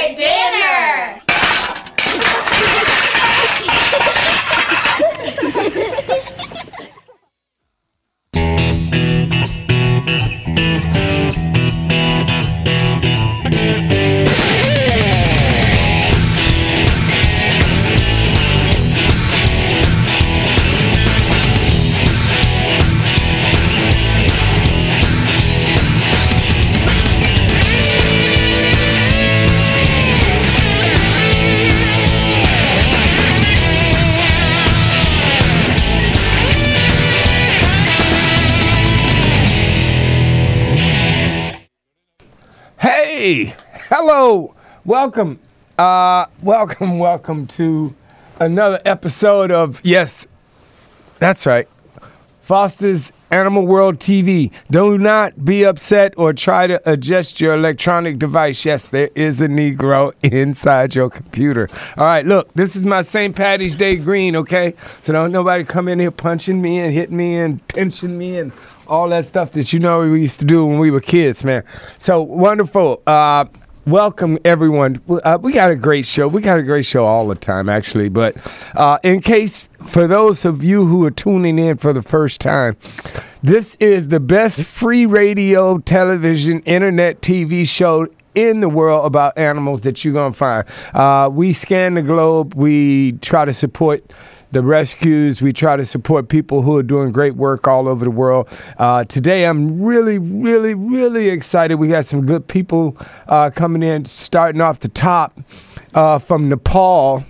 Favorite dinner! Hey, hello, welcome to another episode of, yes, that's right, Foster's Animal World TV. Do not be upset or try to adjust your electronic device. Yes, there is a Negro inside your computer. All right, look, this is my St. Patty's Day green, okay? So don't nobody come in here punching me and hitting me and pinching me and all that stuff that you know we used to do when we were kids, man. So wonderful. Welcome, everyone. We got a great show. We got a great show all the time, actually. But in case, for those of you who are tuning in for the first time, this is the best free radio, television, internet, TV show in the world about animals that you're going to find. We scan the globe. We try to support the rescues. We try to support people who are doing great work all over the world. Today, I'm really excited. We got some good people coming in, starting off the top from Nepal.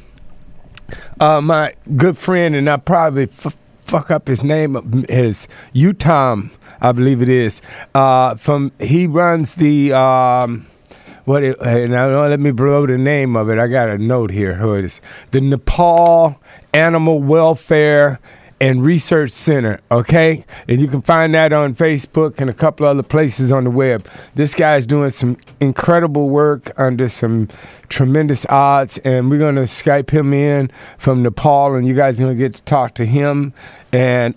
My good friend, and I probably fuck up his name, is Utam, I believe it is. He runs the... now let me blow the name of it. I got a note here. Who it is? The Nepal Animal Welfare and Research Center, okay? And you can find that on Facebook and a couple other places on the web. This guy's doing some incredible work under some tremendous odds, and we're going to Skype him in from Nepal, and you guys are going to get to talk to him. And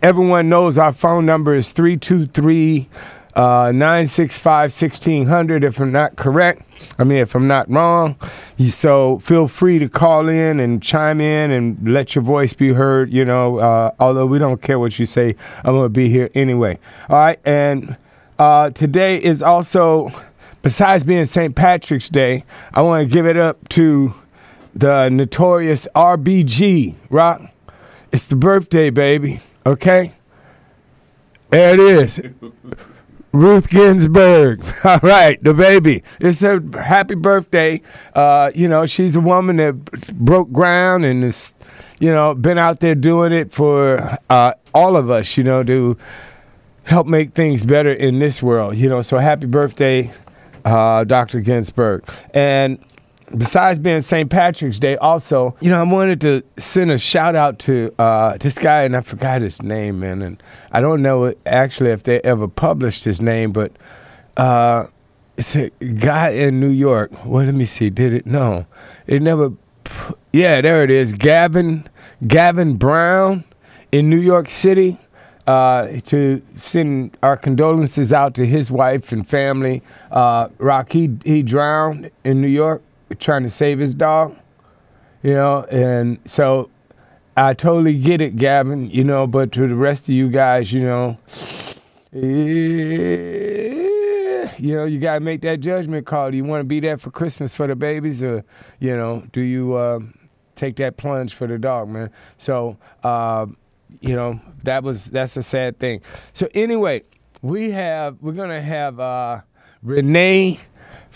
everyone knows our phone number is 323 965-1600 if I'm not correct. If I'm not wrong. So feel free to call in and chime in and let your voice be heard, although we don't care what you say, I'm going to be here anyway. All right, and today is also, besides being St. Patrick's Day, I want to give it up to the notorious RBG, Rock. It's the birthday, baby, okay? There it is. Ruth Ginsburg. All right, the baby. It's her happy birthday. She's a woman that broke ground and has, been out there doing it for all of us, to help make things better in this world. So happy birthday, Dr. Ginsburg. And besides being St. Patrick's Day, also, I wanted to send a shout out to this guy, and I forgot his name, man. And I don't know actually if they ever published his name, but it's a guy in New York. Well, let me see. Did it? No, it never. Yeah, there it is. Gavin Brown in New York City. To send our condolences out to his wife and family. Rock, he drowned in New York, trying to save his dog, and so I totally get it, Gavin, but to the rest of you guys, you gotta make that judgment call. Do you want to be there for Christmas for the babies, or, do you take that plunge for the dog, man? So, that's a sad thing. So anyway, we're gonna have Renee.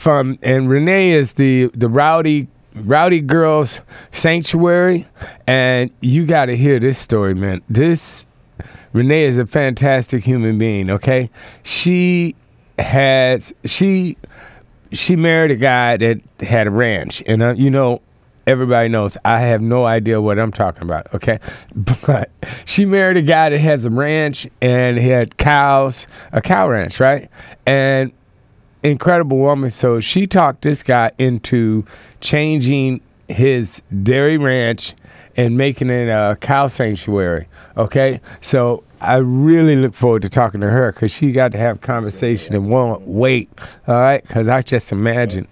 And Renee is the Rowdy Girls Sanctuary, and you got to hear this story, man. Renee is a fantastic human being. Okay, she married a guy that had a ranch, and everybody knows I have no idea what I'm talking about. Okay, but she married a guy that has a ranch and he had cows, a cow ranch, right? And incredible woman. So she talked this guy into changing his dairy ranch and making it a cow sanctuary. Okay, so I really look forward to talking to her because she got to have conversation and won't wait. All right, because I just imagine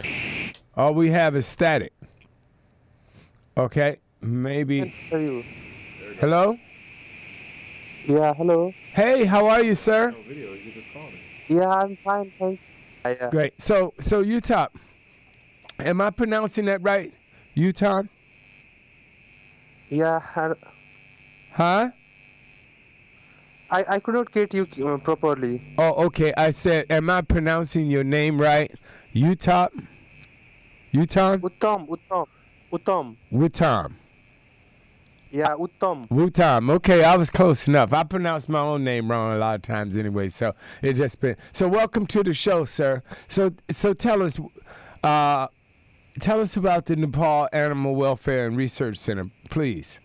All we have is static. Okay, maybe. How are you? Hello? Yeah, hello. Hey, how are you, sir? Yeah, I'm fine, thanks. Yeah, Great. So Utah, am I pronouncing that right? Utah? yeah. Huh? I could not get you properly. Oh, okay. I said, am I pronouncing your name right? Utah? Utah? Uttam. Wutam. Yeah, Uttam. Wutam. Okay, I was close enough. I pronounce my own name wrong a lot of times anyway, so it just been. So welcome to the show, sir. So tell us about the Nepal Animal Welfare and Research Center, please.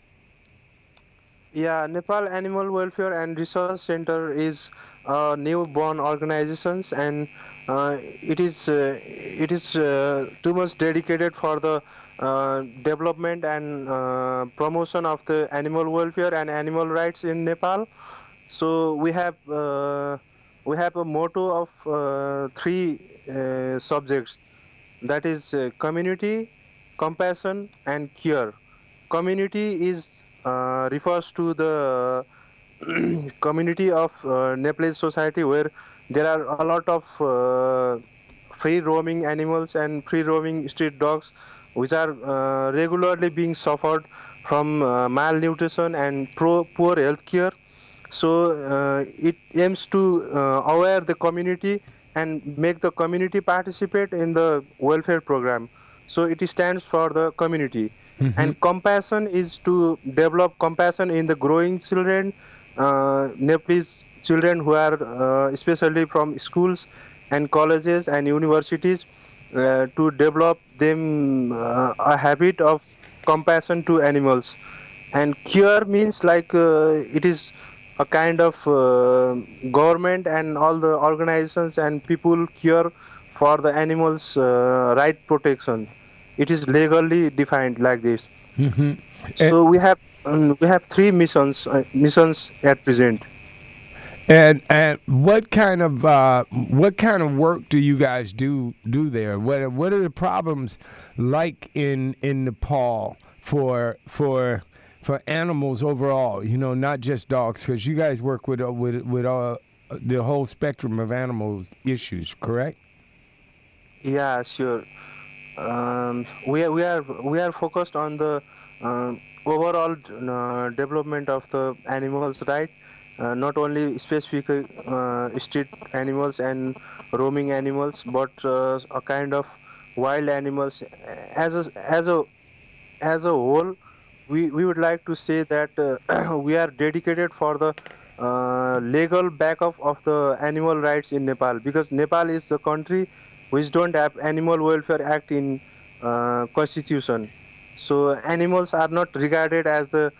Yeah, Nepal Animal Welfare and Research Center is a newborn organization, and it is too much dedicated for the development and promotion of the animal welfare and animal rights in Nepal. So we have a motto of three subjects, that is community, compassion, and care. Community is refers to the community of Nepalese society, where there are a lot of free roaming animals and free roaming street dogs, which are regularly being suffered from malnutrition and poor health care. So it aims to aware the community and make the community participate in the welfare program. So it stands for the community. And compassion is to develop compassion in the growing children, Nepalese children who are especially from schools and colleges and universities, to develop them a habit of compassion to animals. And care means like it is a kind of government and all the organizations and people care for the animals right protection. It is legally defined like this. And, So we have three missions at present. and what kind of work do you guys do there? What are the problems like in Nepal for animals overall? You know, not just dogs, because you guys work with the whole spectrum of animal issues, correct? Yeah, sure. We are focused on the overall development of the animals, right? Not only specific street animals and roaming animals, but a kind of wild animals. As a whole, we would like to say that we are dedicated for the legal backup of the animal rights in Nepal, because Nepal is the country which don't have Animal Welfare Act in constitution. So animals are not regarded as the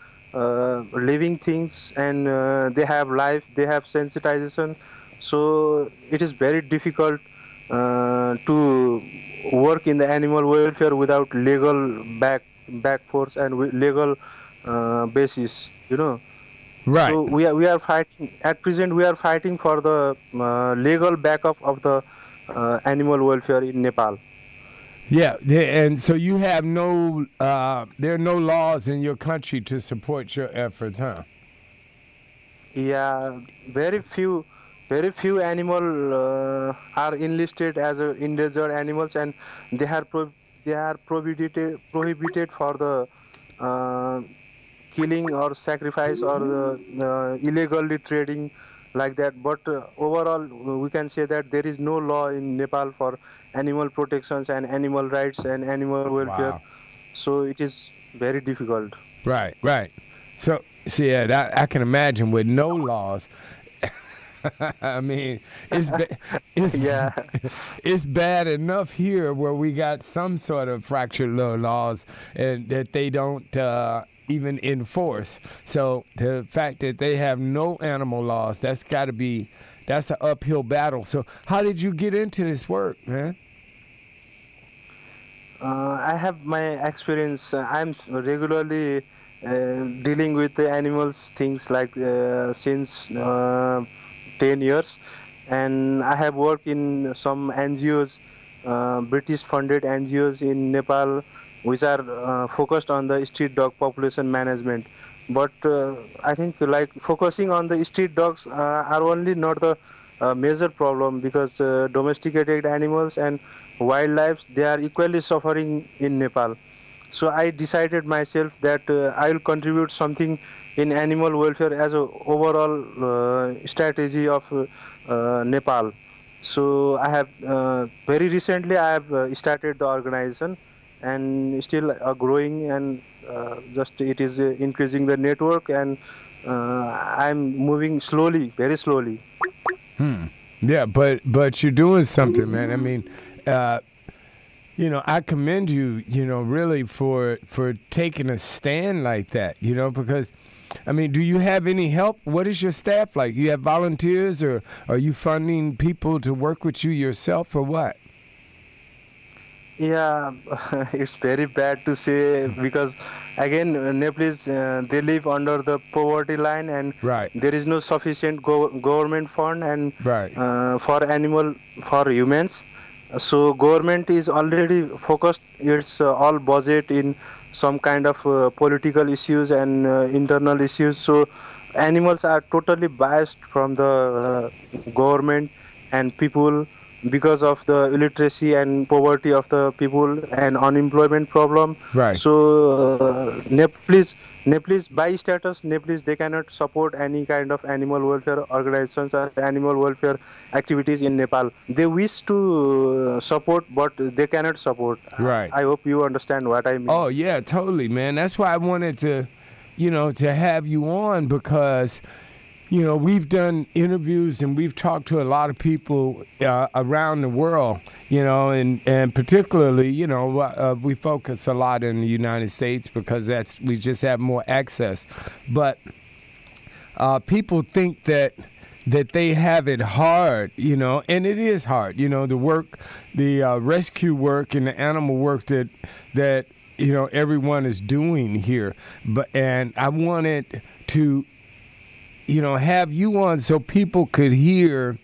living things, and they have life, they have sensitization. So it is very difficult to work in the animal welfare without legal back force and legal basis, you know. Right. So we are fighting at present. We are fighting for the legal backup of the animal welfare in Nepal. Yeah, and so you have there are no laws in your country to support your efforts, huh? Yeah, very few animal are enlisted as endangered animals, and they are they are prohibited for the uh, killing or sacrifice or the illegally trading like that. But overall, we can say that there is no law in Nepal for animal protections and animal rights and animal welfare. Wow. So it is very difficult. Right, right. So, see, yeah, I can imagine with no laws. I mean, it's Yeah. it's bad enough here where we got some sort of fractured little laws and that they don't even enforce. So the fact that they have no animal laws, that's an uphill battle. So how did you get into this work, man? I have my experience. I'm regularly dealing with the animals things like since 10 years, and I have worked in some NGOs British-funded NGOs in Nepal, which are focused on the street dog population management. But I think like focusing on the street dogs are only not the major problem, because domesticated animals and wildlife, they are equally suffering in Nepal. So I decided myself that I will contribute something in animal welfare as a overall strategy of Nepal. So I have very recently I have started the organization, and still growing, and just it is increasing the network, and I'm moving slowly, very slowly. Yeah, but you're doing something, man. I mean, uh, I commend you, really for taking a stand like that, because I mean, do you have any help? What is your staff like? You have volunteers, or are you funding people to work with you yourself, or what? Yeah, it's very bad to say, because again, Nepalese they live under the poverty line, and Right. there is no sufficient government fund and Right. for humans. So government is already focused its all budget in some kind of political issues and internal issues. So animals are totally biased from the government and people, because of the illiteracy and poverty of the people and unemployment problem. Right. So Nepalese by status, Nepalese, they cannot support any kind of animal welfare organizations or animal welfare activities in Nepal. They wish to support, but they cannot support. Right. I hope you understand what I mean. Oh yeah, totally, man. That's why I wanted to, to have you on, because we've done interviews and we've talked to a lot of people around the world, and particularly, we focus a lot in the United States because we just have more access. But people think that they have it hard, and it is hard, the work, the rescue work and the animal work that everyone is doing here. And I wanted to have you on so people could hear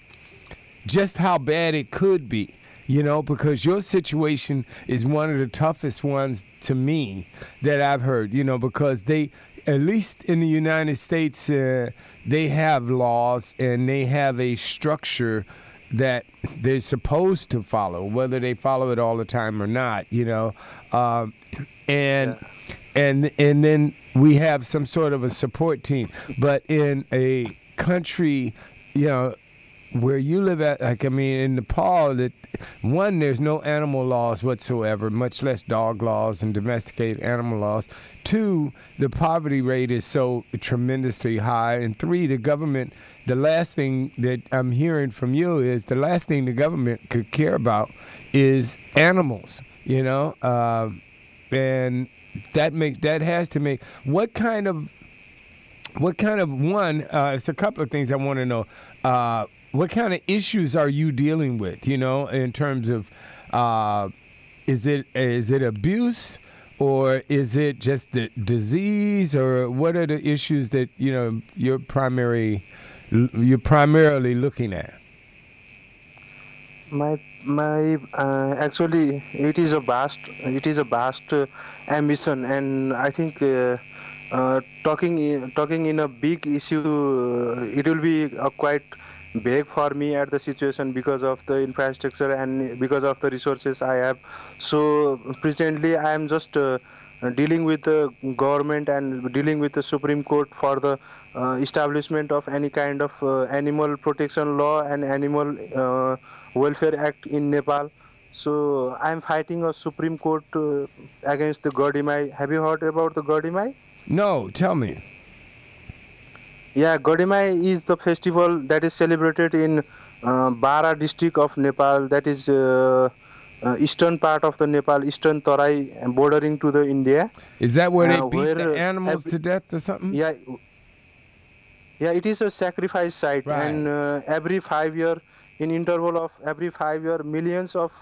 just how bad it could be, because your situation is one of the toughest ones to me that I've heard, because they, at least in the United States, they have laws and they have a structure that they're supposed to follow, whether they follow it all the time or not, and Yeah. and then we have some sort of a support team. But in a country, where you live at, like, I mean, in Nepal, there's no animal laws whatsoever, much less dog laws and domesticated animal laws. 2, the poverty rate is so tremendously high. And 3, the last thing that I'm hearing from you is the last thing the government could care about is animals, and that has to make what kind of one, it's a couple of things I want to know. What kind of issues are you dealing with, in terms of is it abuse, or is it just the disease, or what are the issues that you're primarily looking at? My actually it is a vast ambition, and I think talking in a big issue, it will be quite big for me at the situation, because of the infrastructure and because of the resources I have. So presently I am just dealing with the government and dealing with the Supreme Court for the establishment of any kind of animal protection law and animal welfare act in Nepal. So I am fighting a Supreme Court against the Godimai. Have you heard about the Godimai? No, tell me. Yeah, Godimai is the festival that is celebrated in Bara district of Nepal. That is eastern part of the Nepal, eastern Tarai, bordering to the India. Is that where they beat the Where animals to death or something? yeah, yeah, it is a sacrifice site, Right. and every 5 year, in interval of every 5 year, millions of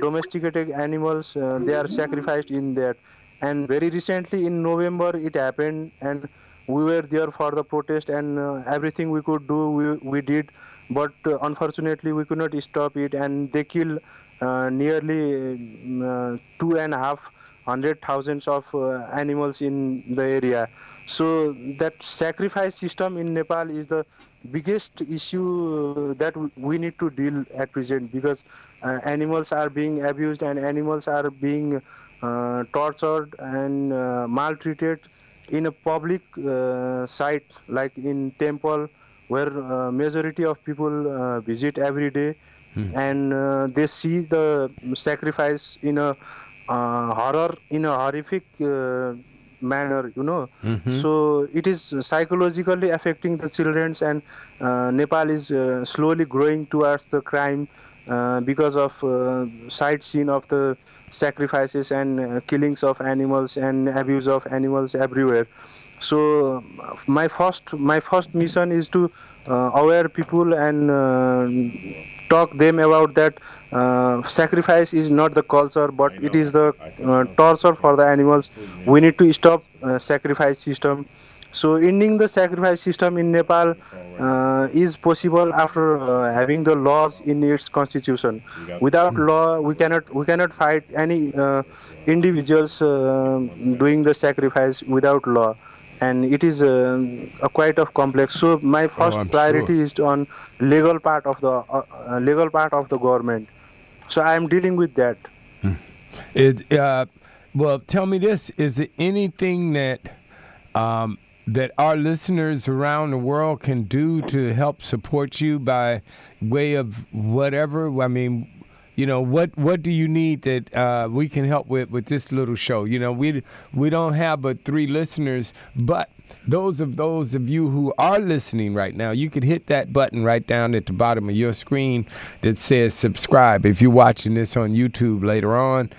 domesticated animals they are sacrificed in that. And very recently in November it happened, and we were there for the protest, and everything we could do we did. but unfortunately we could not stop it, and they kill nearly 2.5 hundred thousands of animals in the area. So that sacrifice system in Nepal is the biggest issue that we need to deal at present, because animals are being abused and animals are being tortured and maltreated in a public site like in temple, where majority of people visit every day, and they see the sacrifice in a horror, in a horrific manner, so it is psychologically affecting the childrens, and Nepal is slowly growing towards the crime because of sight scene of the sacrifices and killings of animals and abuse of animals everywhere. So my first mission is to aware people and talk them about that sacrifice is not the culture, but it is the torture for the animals. We need to stop sacrifice system. So ending the sacrifice system in Nepal is possible after having the laws in its constitution. Without law, we cannot fight any individuals doing the sacrifice without law, and it is a quite of complex. So my Oh, first I'm sure. priority is on legal part of the government. So I am dealing with that. It, well, tell me this: is there anything that our listeners around the world can do to help support you by way of whatever? I mean, what do you need that we can help with this little show? We don't have but 3 listeners, but those of you who are listening right now, you could hit that button right down at the bottom of your screen that says subscribe. If you're watching this on YouTube later on,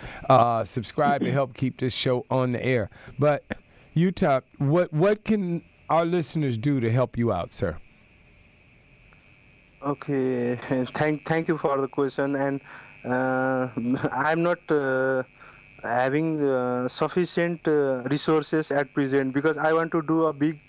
subscribe to help keep this show on the air. But Utah, what can our listeners do to help you out, sir? Okay, thank you for the question, and I'm not having sufficient resources at present, because I want to do a big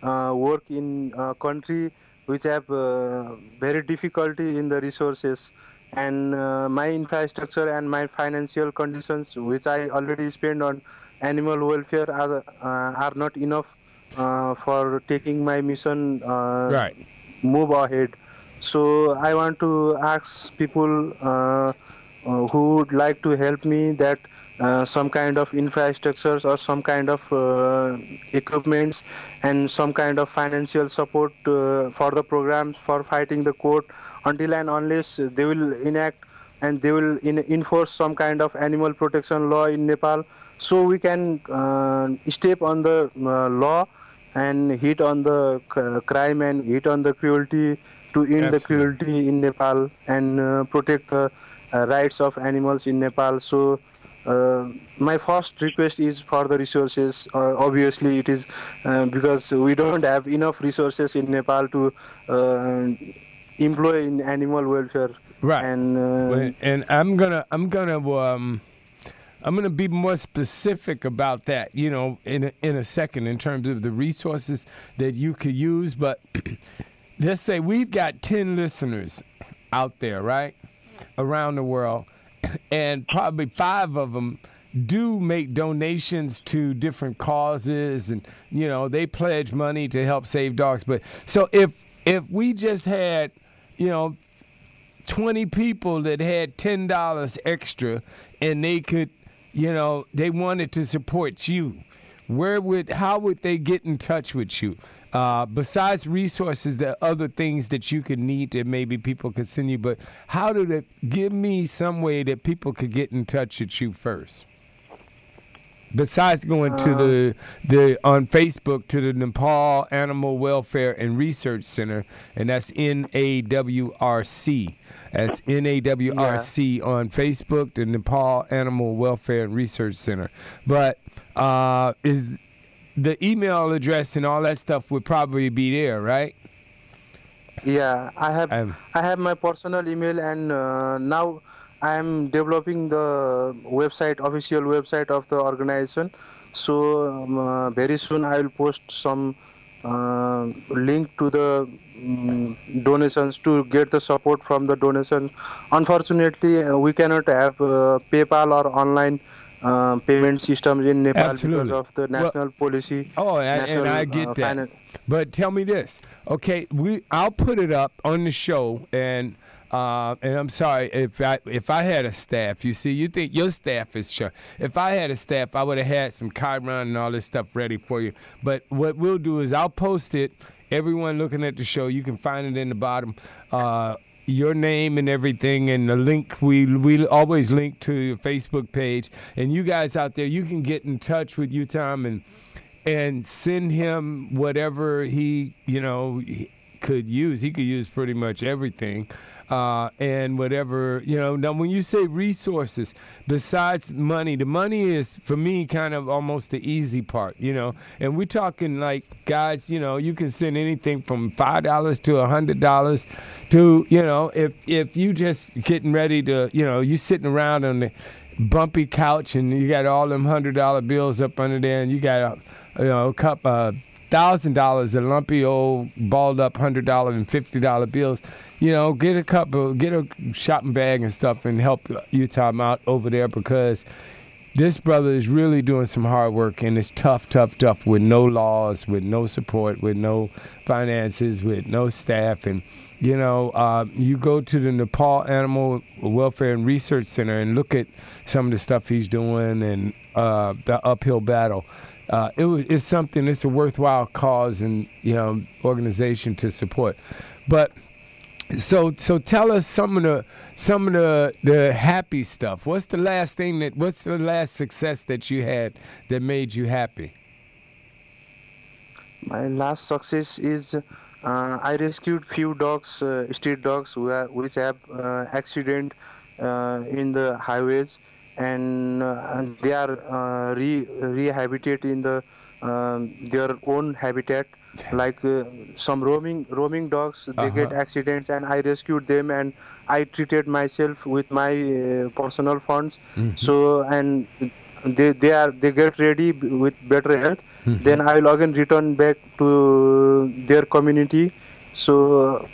work in a country which have very difficulty in the resources, and my infrastructure and my financial conditions which I already spend on animal welfare are not enough for taking my mission Right. move ahead. So I want to ask people who would like to help me, that some kind of infrastructures or some kind of equipments and some kind of financial support for the programs for fighting the court, until and unless they will enact and they will enforce some kind of animal protection law in Nepal, so we can step on the law and hit on the crime and hit on the cruelty, to end the Absolutely. cruelty in Nepal and protect the rights of animals in Nepal. So my first request is for the resources. Obviously, it is because we don't have enough resources in Nepal to uh, employ in animal welfare, Right. and And I'm gonna be more specific about that, in a second in terms of the resources that you could use. But let's say we've got 10 listeners out there, right, around the world, and probably 5 of them do make donations to different causes, and they pledge money to help save dogs. But so if we just had, you know 20 people that had $10 extra, and they could, they wanted to support you, how would they get in touch with you? Besides resources, there are other things that you could need that maybe people could send you, but how do they, give me some way that people could get in touch with you first? Besides going to the on Facebook to the Nepal Animal Welfare and Research Center, and that's NAWRC. That's NAWRC on Facebook, the Nepal Animal Welfare and Research Center. But is the email address and all that stuff would probably be there, right? yeah, Um, I have my personal email, and now I am developing the website, official website of the organization. So very soon I will post some link to the donations to get the support from the donation. Unfortunately, we cannot have PayPal or online payment systems in Nepal because Absolutely. of the Well, national policy, oh, and I national get that. finance. But tell me this, okay? I'll put it up on the show, and I'm sorry if I had a staff. You see, you think your staff is sure. If I had a staff, I would have had some Chiron and all this stuff ready for you. But what we'll do is I'll post it. Everyone looking at the show, you can find it in the bottom. Your name and everything, and the link. We always link to your Facebook page. And you guys out there, you can get in touch with you, Tom, and send him whatever he could use. He could use pretty much everything. And whatever, now when you say resources, besides money, the money is, for me, kind of almost the easy part, and we're talking like, guys, you can send anything from $5 to $100 to, if you just getting ready to, you sitting around on the bumpy couch and you got all them $100 bills up under there, and you got a couple $1,000 of lumpy old balled up $100 and $50 bills. Get a shopping bag and stuff and help Utah out over there, because this brother is really doing some hard work, and it's tough with no laws, with no support, with no finances, with no staff. And you go to the Nepal Animal Welfare and Research Center and look at some of the stuff he's doing, and the uphill battle. It's something. It's a worthwhile cause and organization to support. But so tell us some of the happy stuff. What's the last success that you had that made you happy? My last success is I rescued few dogs, street dogs, which have accident in the highways, and they are rehabilitated in their own habitat. Like some roaming dogs, they get accidents, and I rescued them, and I treated myself with my personal funds. So, and they get ready with better health. Then I will again return back to their community. So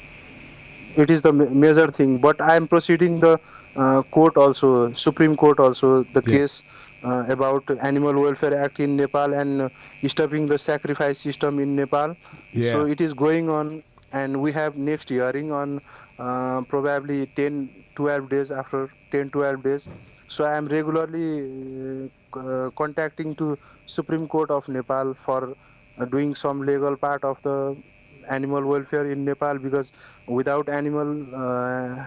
it is the major thing. But I am proceeding the court also, Supreme Court also, the Yeah. case about Animal Welfare Act in Nepal, and stopping the sacrifice system in Nepal. Yeah. So it is going on, and we have next hearing on probably 10-12 days, after 10-12 days. So I am regularly contacting to Supreme Court of Nepal for doing some legal part of the animal welfare in Nepal, because without animal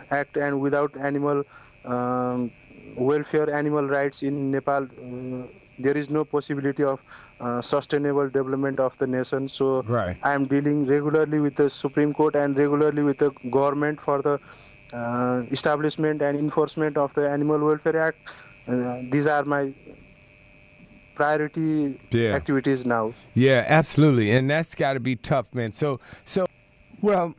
act and without animal um, welfare, animal rights in Nepal, there is no possibility of sustainable development of the nation. So Right. I am dealing regularly with the Supreme Court and regularly with the government for the establishment and enforcement of the Animal Welfare Act. These are my priority Yeah. activities now. Yeah, absolutely, and that's got to be tough, man. Well,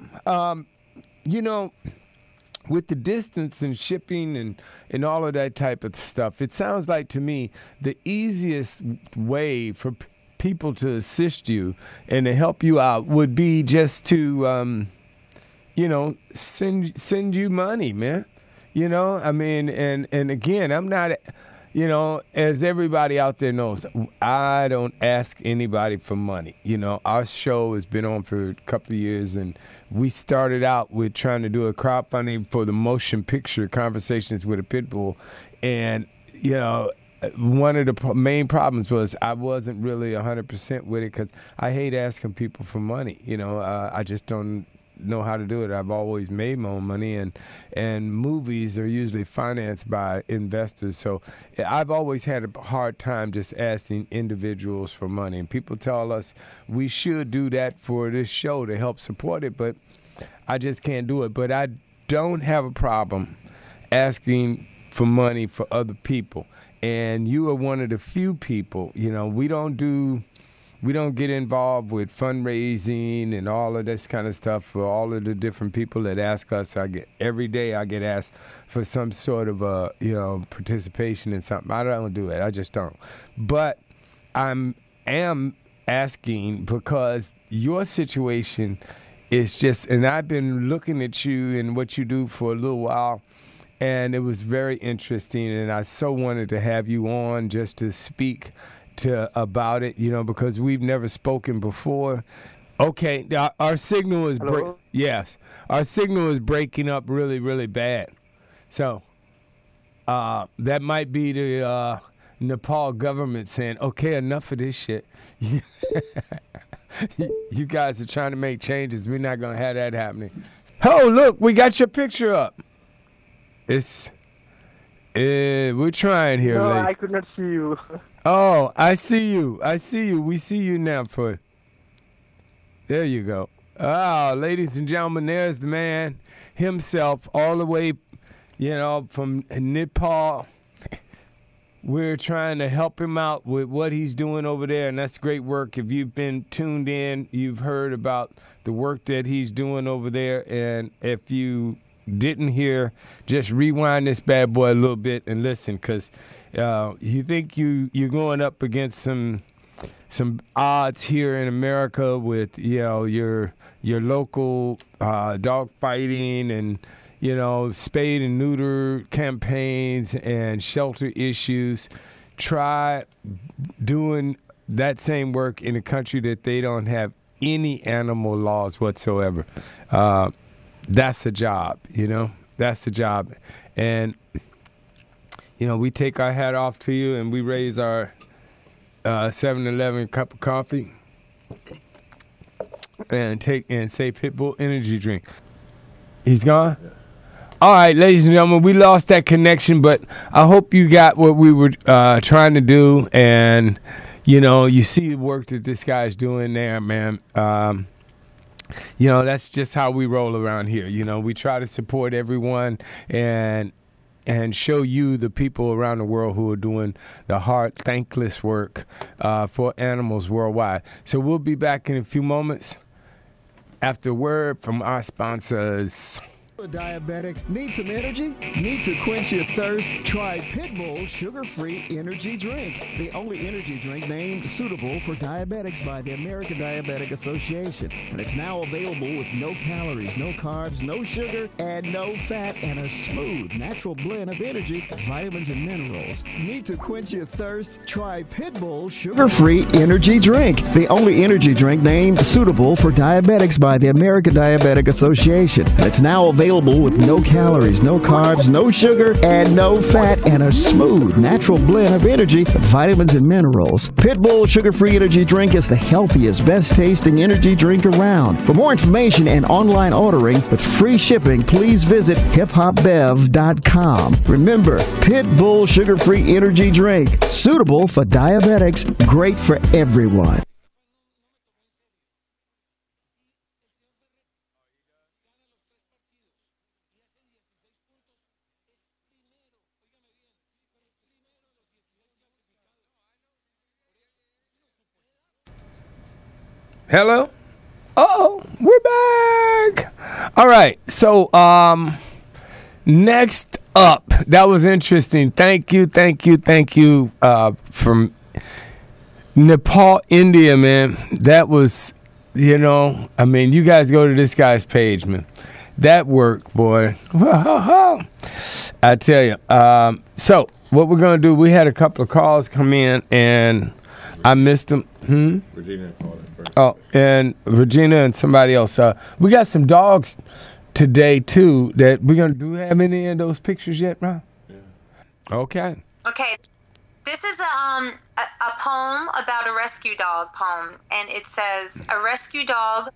with the distance and shipping and all of that type of stuff, it sounds like to me the easiest way for people to assist you and to help you out would be just to, send you money, man. I mean, and again, I'm not. As everybody out there knows, I don't ask anybody for money. Our show has been on for a couple of years, and we started out with trying to do a crowdfunding for the motion picture Conversations with a Pitbull. And, one of the main problems was I wasn't really 100% with it, because I hate asking people for money. I just don't know how to do it. I've always made my own money, and movies are usually financed by investors. So I've always had a hard time just asking individuals for money. And people tell us we should do that for this show to help support it, but I just can't do it. But I don't have a problem asking for money for other people. And you are one of the few people, we don't get involved with fundraising and all of this kind of stuff for all of the different people that ask us. Every day I get asked for some sort of participation in something. I don't do it. I just don't. But I am asking because your situation it's just, and I've been looking at you and what you do for a little while, and it was very interesting, and I so wanted to have you on just to speak about it, because we've never spoken before. Okay, our signal is yes, our signal is breaking up really, really bad. So that might be the Nepal government saying, "Okay, enough of this shit." You guys are trying to make changes. We're not gonna have that happening. Oh, look, we got your picture up. We're trying here, No, ladies. I could not see you. Oh, I see you. We see you now. There you go. Ah, ladies and gentlemen, there's the man himself, all the way, from Nepal. We're trying to help him out with what he's doing over there, and that's great work. If you've been tuned in, you've heard about the work that he's doing over there, and if you didn't hear, just rewind this bad boy a little bit and listen, because you think you're going up against some odds here in America with your local dog fighting and spade and neuter campaigns and shelter issues. Try doing that same work in a country that they don't have any animal laws whatsoever. That's a job, That's a job. And, we take our hat off to you and we raise our 7-Eleven cup of coffee and say Pitbull energy drink. He's gone? Yeah. All right, ladies and gentlemen, we lost that connection, but I hope you got what we were trying to do, and you see the work that this guy's doing there, man. That's just how we roll around here. We try to support everyone and show you the people around the world who are doing the hard, thankless work for animals worldwide. So we'll be back in a few moments after a word from our sponsors. A diabetic, need some energy? Need to quench your thirst? Try Pitbull Sugar-Free Energy Drink, the only energy drink named suitable for diabetics by the American Diabetic Association. And it's now available with no calories, no carbs, no sugar, and no fat, and a smooth, natural blend of energy, vitamins, and minerals. Need to quench your thirst? Try Pitbull Sugar-Free Energy Drink, the only energy drink named suitable for diabetics by the American Diabetic Association. And it's now available with no calories, no carbs, no sugar, and no fat, and a smooth, natural blend of energy, vitamins, and minerals. Pitbull Sugar-Free Energy Drink is the healthiest, best-tasting energy drink around. For more information and online ordering with free shipping, please visit hiphopbev.com. Remember, Pitbull Sugar-Free Energy Drink, suitable for diabetics, great for everyone. Hello? Uh-oh, we're back. All right, so next up, that was interesting. Thank you from Nepal, India, man. That was, you guys go to this guy's page, man. That work, boy. I tell you. So what we're going to do, we had a couple of calls come in, and I missed them. Regina called it first. Oh, and Regina and somebody else. We got some dogs today, too, that we're going to do. Have any of those pictures yet, Ron? Yeah. Okay. Okay, this is a poem about a rescue dog poem, and it says, a rescue dog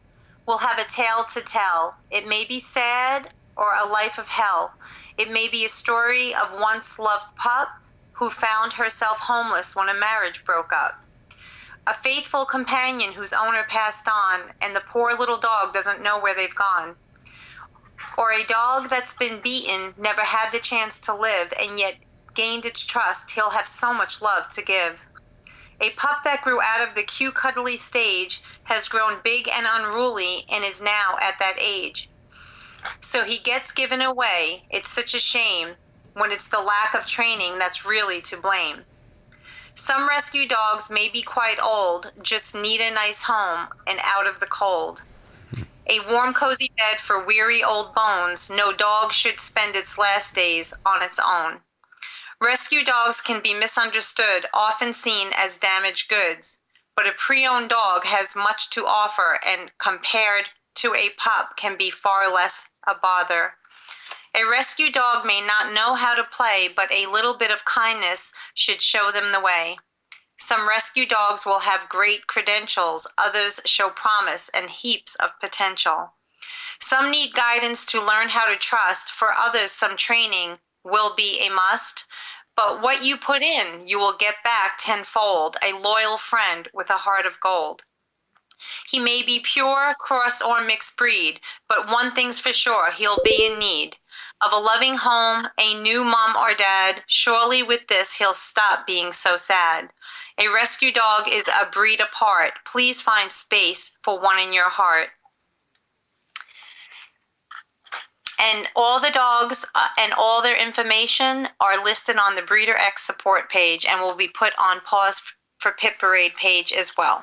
will have a tale to tell. It may be sad or a life of hell. It may be a story of once loved pup who found herself homeless when a marriage broke up. A faithful companion whose owner passed on, and the poor little dog doesn't know where they've gone. Or a dog that's been beaten, never had the chance to live, and yet gained its trust. He'll have so much love to give. A pup that grew out of the cute, cuddly stage has grown big and unruly and is now at that age. So he gets given away. It's such a shame when it's the lack of training that's really to blame. Some rescue dogs may be quite old, just need a nice home and out of the cold. A warm, cozy bed for weary old bones. No dog should spend its last days on its own. Rescue dogs can be misunderstood, often seen as damaged goods, but a pre-owned dog has much to offer and compared to a pup can be far less a bother. A rescue dog may not know how to play, but a little bit of kindness should show them the way. Some rescue dogs will have great credentials, others show promise and heaps of potential. Some need guidance to learn how to trust, for others some training will be a must. But what you put in, you will get back tenfold, a loyal friend with a heart of gold. He may be pure, cross, or mixed breed, but one thing's for sure, he'll be in need of a loving home, a new mom or dad. Surely with this, he'll stop being so sad. A rescue dog is a breed apart. Please find space for one in your heart. And all the dogs and all their information are listed on the Breeder X support page and will be put on Pause for Pit Parade page as well.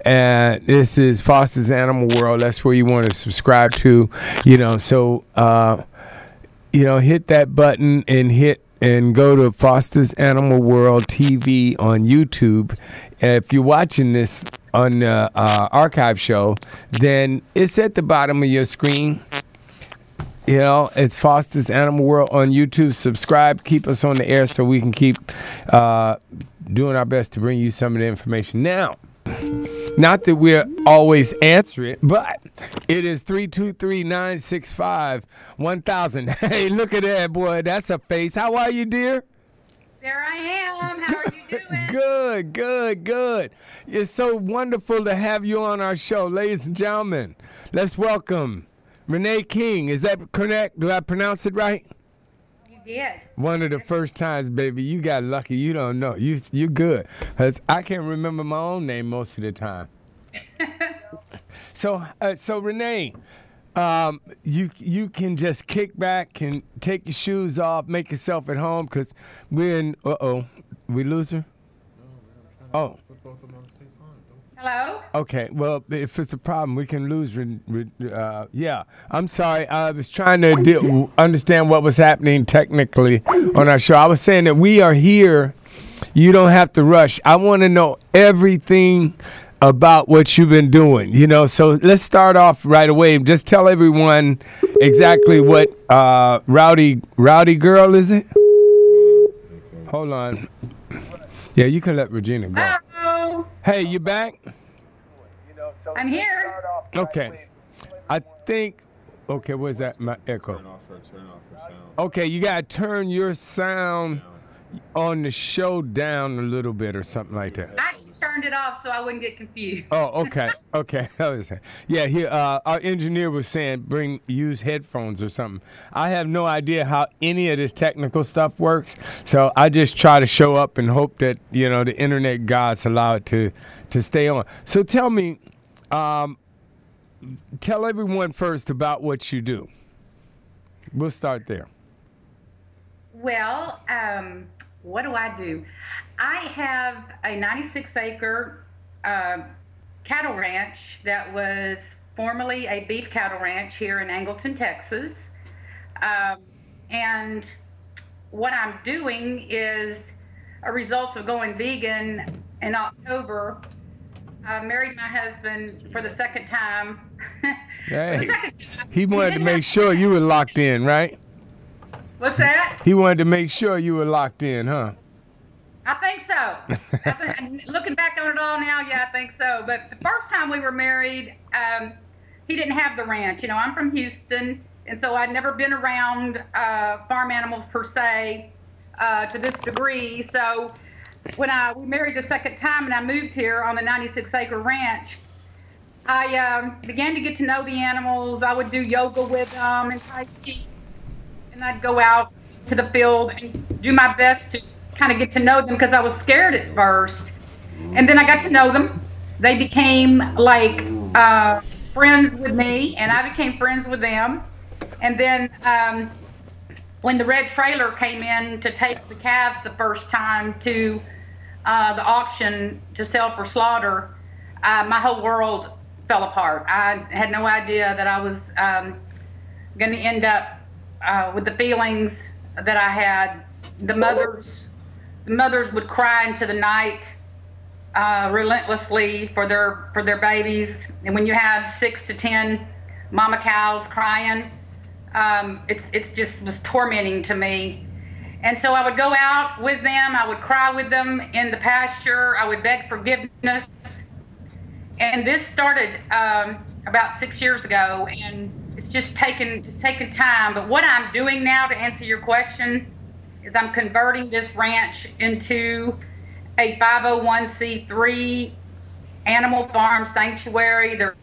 And this is Foster's Animal World. That's where you want to subscribe to, so, hit that button and go to Foster's Animal World TV on YouTube. If you're watching this on the archive show, then it's at the bottom of your screen. It's Foster's Animal World on YouTube. Subscribe, keep us on the air so we can keep doing our best to bring you some of the information. Now, not that we'll always answer it, but it is 323-965-1000. Hey, look at that, boy. That's a face. How are you, dear? There I am. How are you doing? Good. It's so wonderful to have you on our show. Ladies and gentlemen, let's welcome Renee King. Is that correct? Do I pronounce it right? You did. One of the first times, baby. You got lucky. You don't know. You good. 'Cause I can't remember my own name most of the time. So Renee, you can just kick back and take your shoes off, make yourself at home, because we're in. We lose her. Oh. Hello? Okay, well, if it's a problem, we can lose. Yeah, I'm sorry. I was trying to understand what was happening technically on our show. I was saying that we are here. You don't have to rush. I want to know everything about what you've been doing. So let's start off right away. Just tell everyone exactly what Rowdy Girl, is it? Hold on. Yeah, you can let Regina go. Hello. Hey, you back? I'm here. Okay. I think, where's that? My echo. Turn off her sound. Okay, you got to turn your sound on the show down a little bit or something like that. I just turned it off so I wouldn't get confused. Oh, okay. Yeah, our engineer was saying use headphones or something. I have no idea how any of this technical stuff works, so I just try to show up and hope that, the internet gods allow it to stay on. So tell me, tell everyone first about what you do. We'll start there. Well, what do I do? I have a 96-acre cattle ranch that was formerly a beef cattle ranch here in Angleton, Texas. And what I'm doing is a result of going vegan in October. I married my husband for the second time. Hey, he wanted to make sure you were locked in, right? What's that? He wanted to make sure you were locked in, huh? I think so. Looking back on it all now, yeah, I think so. But the first time we were married, he didn't have the ranch. I'm from Houston, and so I'd never been around farm animals per se to this degree. So when we married the second time and I moved here on the 96-acre ranch, I began to get to know the animals. I would do yoga with them and Tai Chi, and I'd go out to the field and do my best to kind of get to know them because I was scared at first. And then I got to know them. They became like friends with me, and I became friends with them. And then when the red trailer came in to take the calves the first time to the auction to sell for slaughter, my whole world fell apart. I had no idea that I was going to end up with the feelings that I had. The mothers would cry into the night relentlessly for their babies. And when you have 6 to 10 mama cows crying, it's just was tormenting to me. And so I would go out with them. I would cry with them in the pasture. I would beg forgiveness. And this started about 6 years ago, and it's taken time. But what I'm doing now, to answer your question, is I'm converting this ranch into a 501c3 animal farm sanctuary. There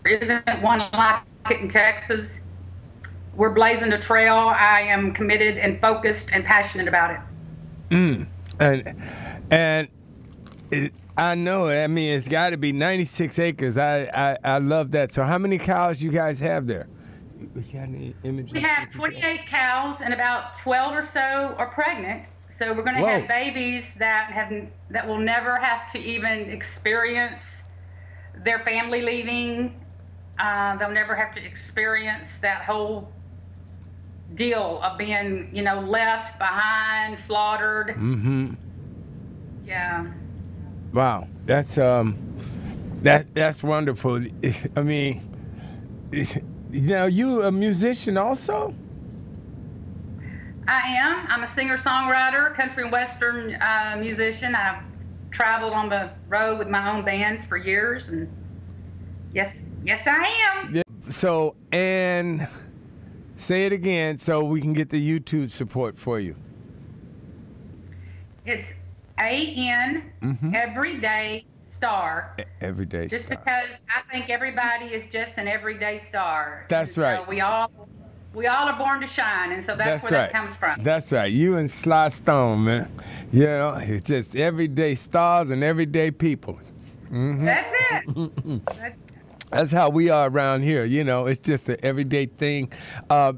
isn't one like it in Texas. We're blazing a trail. I am committed and focused and passionate about it. And I know. I mean, it's got to be 96 acres. I love that. So, how many cows you guys have there? We have 28 cows, and about 12 or so are pregnant. So we're going to have babies that will never have to even experience their family leaving. They'll never have to experience that whole deal of being, left behind, slaughtered. Mm-hmm. Yeah. Wow, that's wonderful. I mean, now you a musician also? I am. I'm a singer-songwriter, country and western musician. I've traveled on the road with my own bands for years, and yes, I am. Yeah. So, and say it again so we can get the YouTube support for you. It's AN, Everyday Star. Everyday just Star. Because I think everybody is just an everyday star. That's and right. So we all are born to shine, and so that's where that comes from. That's right. You and Sly Stone, man. It's just everyday stars and everyday people. Mm-hmm. That's it. That's how we are around here. It's just an everyday thing. I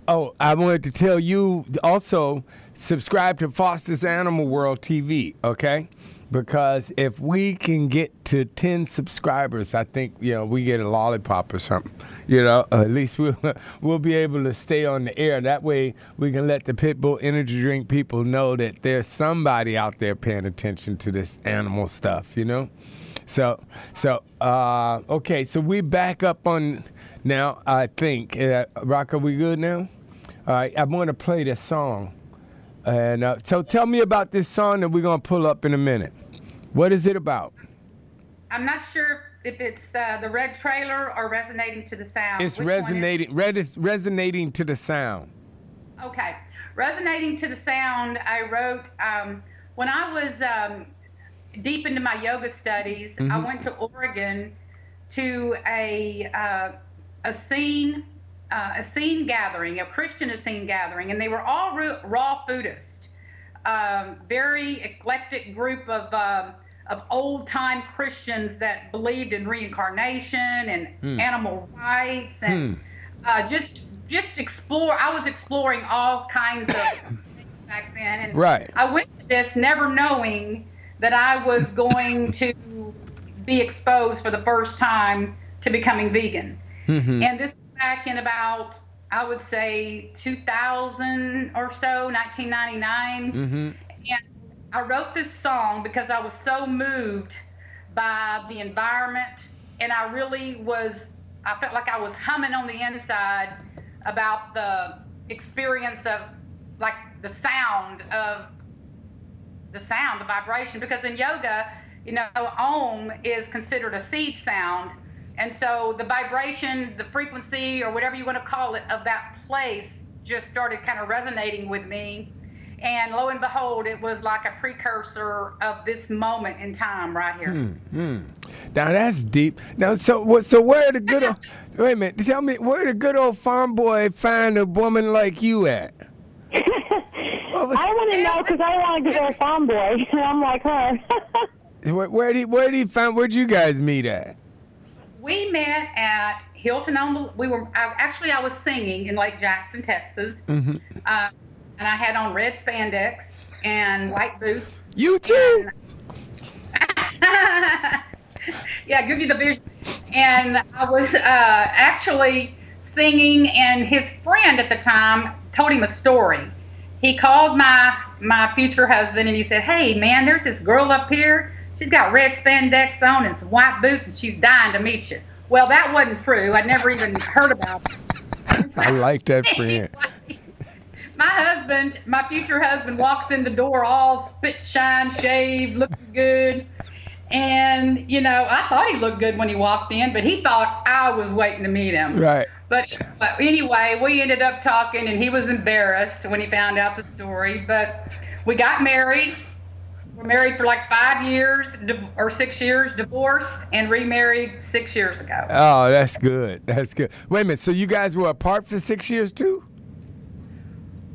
wanted to tell you also, subscribe to Foster's Animal World TV, okay? Because if we can get to 10 subscribers, I think, we get a lollipop or something. At least we'll be able to stay on the air. That way we can let the Pitbull Energy Drink people know that there's somebody out there paying attention to this animal stuff, So, okay, so we back up on now, I think. Rock, are we good now? All right, I'm going to play this song. And so tell me about this song that we're going to pull up in a minute. What is it about? I'm not sure if it's the Red Trailer or Resonating to the Sound. It's resonating to the sound. Okay. Resonating to the Sound, I wrote when I was deep into my yoga studies. I went to Oregon to a scene gathering, a Christian scene gathering, and they were all raw foodists. Very eclectic group of old-time Christians that believed in reincarnation and animal rights, and just explore. I was exploring all kinds of things back then, and right. I went to this never knowing that I was going to be exposed for the first time to becoming vegan. And this is back in about, I would say, 2000 or so, 1999. And I wrote this song because I was so moved by the environment, and I felt like I was humming on the inside about the experience of, like, the vibration, because in yoga, Om is considered a seed sound. And so the vibration, the frequency, or whatever you want to call it, of that place just started kind of resonating with me. And lo and behold, it was like a precursor of this moment in time right here. Now that's deep. Now, so where the good old, wait a minute, tell me, where the good old farm boy find a woman like you at? I want to know, because I want to get a farm boy, and I'm like her. Where'd you guys meet at? We met at Hilton I was singing in Lake Jackson, Texas. And I had on red spandex and white boots. You too? Yeah, give you the vision. And I was actually singing, and his friend at the time told him a story. He called my future husband, and he said, "Hey, man, there's this girl up here. She's got red spandex on and some white boots, and she's dying to meet you." Well, that wasn't true. I'd never even heard about it. I like that friend. My future husband, walks in the door all spit, shine, shaved, looking good. And, you know, I thought he looked good when he walked in, but he thought I was waiting to meet him. Right. But anyway, we ended up talking, and he was embarrassed when he found out the story. But we got married. We're married for like 5 years or 6 years, divorced, and remarried 6 years ago. Oh, that's good. That's good. Wait a minute. So you guys were apart for 6 years too?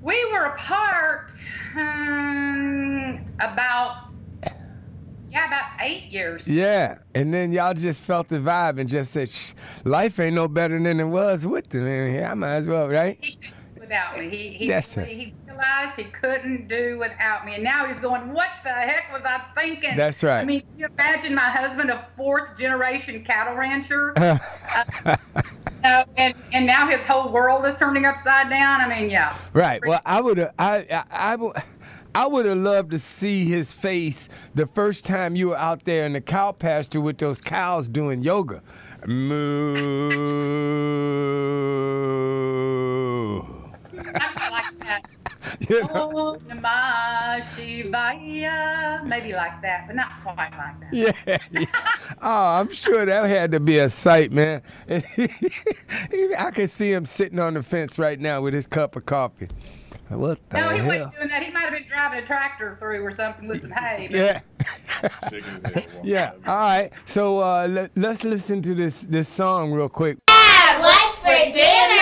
We were apart about 8 years. Yeah, and then y'all just felt the vibe and just said, life ain't no better than it was with them. I might as well, right? He couldn't do without me. He realized he couldn't do without me. And now he's going, what the heck was I thinking? That's right. I mean, can you imagine my husband, a 4th generation cattle rancher? And now his whole world is turning upside down. I mean, yeah. Right. Well, I would have loved to see his face the first time you were out there in the cow pasture with those cows doing yoga. Moo. Something like that. You know? Oh, Namah Shivaya. Maybe like that, but not quite like that. Yeah. Oh, I'm sure that had to be a sight, man. I can see him sitting on the fence right now with his cup of coffee. What the hell? No, he wasn't doing that. He might have been driving a tractor through or something with some hay. Yeah. Yeah. All right. So let's listen to this song real quick. What's for dinner?